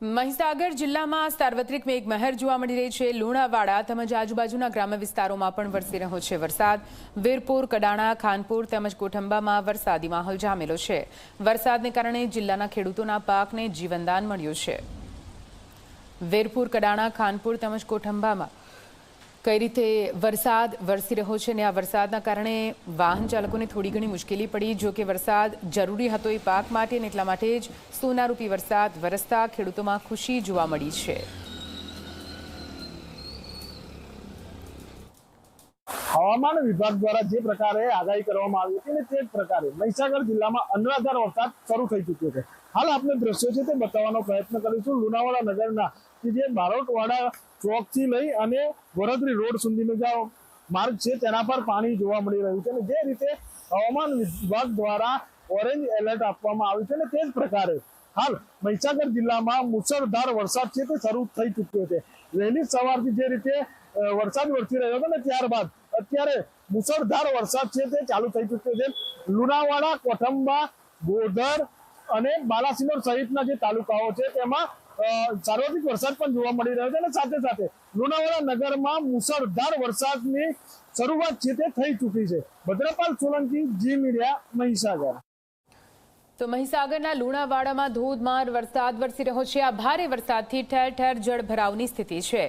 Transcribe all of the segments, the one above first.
મહીસાગર જિલ્લામાં સાર્વત્રિક મેઘમહેર જોવા મળી રહી છે। લુણાવાડા તેમજ આજુબાજુના ગ્રામ્ય વિસ્તારોમાં પણ વરસી રહ્યો છે વરસાદ। વીરપુર, કડાણા, ખાનપુર તેમજ કોઠંબામાં વરસાદી માહોલ જામેલો છે। વરસાદને કારણે જિલ્લાના ખેડૂતોના પાકને જીવનદાન મળ્યું છે। વીરપુર, કડાણા, ખાનપુર તેમજ કોઠંબામાં કઈ રીતે વરસાદ વરસી રહ્યો છે અને આ વરસાદના કારણે વાહન ચાલકોને થોડી ઘણી મુશ્કેલી પડી। જો કે વરસાદ જરૂરી હતો એ પાક માટે અને એટલા માટે જ સોનારૂપી વરસાદ વરસતા ખેડૂતોમાં ખુશી જોવા મળી છે। હવામાન વિભાગ દ્વારા જે પ્રકારે આગાહી કરવામાં આવી હતી ને તે જ પ્રકારે મહીસાગર જિલ્લામાં અનરાધાર વરસાદ શરૂ થઈ ચૂક્યો છે। હાલ આપણે દ્રશ્યો છે તે બતાવવાનો પ્રયત્ન કરીશું। લુણાવાડા નગરના કે જે બારોટવાડા ચોકથી લઈ અને વરદરી રોડ સુધીનો જે માર્ગ છે તેના પર પાણી જોવા મળી રહ્યું છે અને જે રીતે હવામાન વિભાગ દ્વારા ઓરેન્જ એલર્ટ આપવામાં આવ્યું છે ને તે જ પ્રકારે હાલ મહીસાગર જિલ્લામાં મુશળધાર વરસાદ છે તે શરૂ થઈ ચૂક્યો છે। વહેલી સવારથી જે રીતે વરસાદ વરસી રહ્યો હતો ને ત્યારબાદ અત્યારે મુશળધાર વરસાદ છે તે ચાલુ થઈ ચૂક્યો છે। લુણાવાડા, કોઠંબા, ગોધર અને બાલાસિનોર સહિતના જે તાલુકાઓ છે તેમાં સાર્વત્રિક વરસાદ પણ જોવા મળી રહ્યો છે અને સાથે સાથે લુણાવાડા નગરમાં મુશળધાર વરસાદની શરૂઆત છે તે થઈ ચૂકી છે। ભદ્રપાલ સોલંકી, જી મીડિયા, મહીસાગર। તો મહીસાગરના લુણાવાડામાં ધોધમાર વરસાદ વરસી રહ્યો છે। આ ભારે વરસાદથી ઠેર ઠેર જળભરાવની સ્થિતિ છે।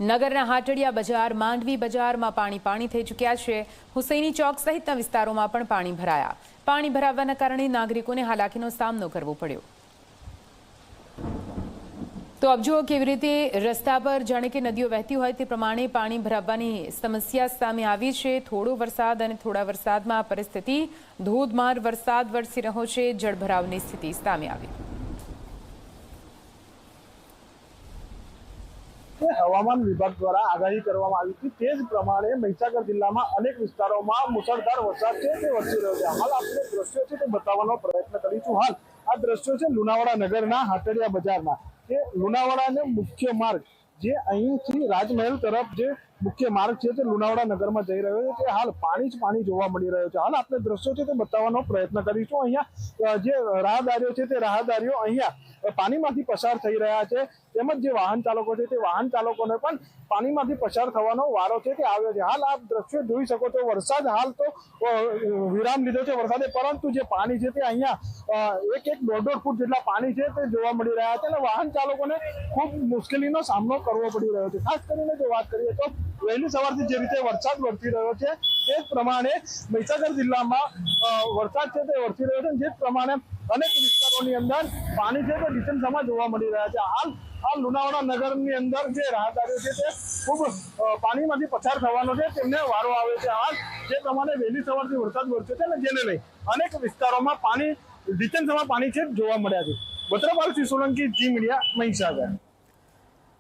નગરના હાટડિયા બજાર, માંડવી બજારમાં પાણી થઈ ચૂક્યા છે। હુસૈની ચોક સહિતના વિસ્તારોમાં પણ પાણી ભરાયા। પાણી ભરાવાના કારણે નાગરિકોને હાલાકીનો સામનો કરવો પડ્યો। તો આપ જુઓ કેવી રીતે રસ્તા પર જાણે કે નદીઓ વહેતી હોય તે પ્રમાણે પાણી ભરાવાની સમસ્યા સામે આવી છે। થોડો વરસાદ અને થોડા વરસાદમાં આ પરિસ્થિતિ ધોધમાર વરસાદ વરસી રહ્યો છે। જળભરાવની સ્થિતિ સામે આવી। હવામાન વિભાગ દ્વારા આગાહી કરવામાં આવી હતી તે જ પ્રમાણે મહીસાગર જિલ્લામાં અનેક વિસ્તારોમાં મુશળધાર વરસાદ છે તે વરસી રહ્યો છે। હાલ આપણે દ્રશ્યો છે તે બતાવવાનો પ્રયત્ન કરીશું। હાલ આ દ્રશ્યો છે લુણાવાડા નગરના હાટડિયા બજારના કે લુણાવાડાને મુખ્ય માર્ગ જે અહીંથી રાજમહેલ તરફ જે મુખ્ય માર્ગ છે તે લુણાવાડા નગરમાં જઈ રહ્યો છે તે હાલ પાણી જ પાણી જોવા મળી રહ્યો છે। હાલ આપણે દ્રશ્યો છે તે બતાવવાનો પ્રયત્ન કરીશું। અહીંયા જે રાહદારીઓ છે તે રાહદારીઓ અહીંયા પાણીમાંથી પસાર થઈ રહ્યા છે તેમજ જે વાહન ચાલકો છે તે વાહન ચાલકોને પણ પાણીમાંથી પસાર થવાનો વારો છે તે આવ્યો છે। હાલ આપ દ્રશ્યો જોઈ શકો છો। વરસાદ હાલ તો વિરામ લીધો છે વરસાદે, પરંતુ જે પાણી છે તે અહીંયા એક દોઢ ફૂટ જેટલા પાણી છે તે જોવા મળી રહ્યા છે અને વાહન ચાલકોને ખૂબ મુશ્કેલીનો સામનો કરવો પડી રહ્યો છે। ખાસ કરીને જો વાત કરીએ તો વહેલી સવારથી જે રીતે વરસાદ વરસી રહ્યો છે તે જ પ્રમાણે મહીસાગર જિલ્લામાં વરસાદ છે તે વરસી રહ્યો છે। જે પ્રમાણે અનેક વિસ્તારોની અંદર પાણી છે તે ડિસેમ્બરમાં જોવા મળી રહ્યા છે। હાલ લુણાવાડા નગરની અંદર જે રાહદારીઓ છે તે ખૂબ પાણીમાંથી પસાર થવાનો છે તેમને વારો આવે છે। હાલ જે પ્રમાણે વહેલી સવારથી વરસાદ વરસ્યો છે અને જેને લઈ અનેક વિસ્તારોમાં પાણી ડિસેમ્બરમાં પાણી છે જોવા મળ્યા છે। ભદ્રપાલ સોલંકી, જી મીડિયા, મહીસાગર।